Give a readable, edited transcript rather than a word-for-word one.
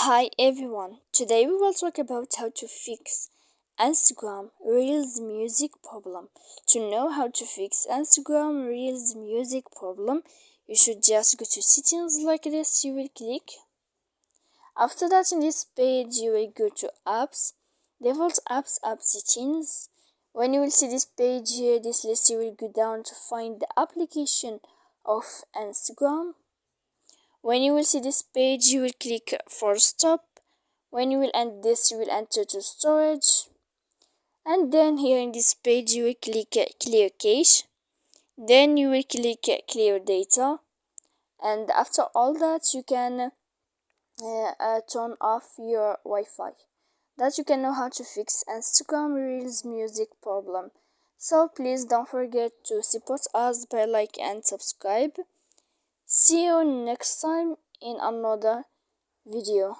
Hi everyone, today we will talk about how to fix Instagram Reels music problem. To know how to fix Instagram Reels music problem, you should just go to settings like this. You will click. After that, in this page, you will go to apps, default apps, app settings. When you will see this page here, this list, you will go down to find the application of Instagram. When you will see this page, you will click for stop. When you will end this, you will enter to storage. And then here in this page, you will click clear cache. Then you will click clear data. And after all that, you can turn off your Wi-Fi. That you can know how to fix Instagram Reels music problem. So please don't forget to support us by like and subscribe. See you next time in another video.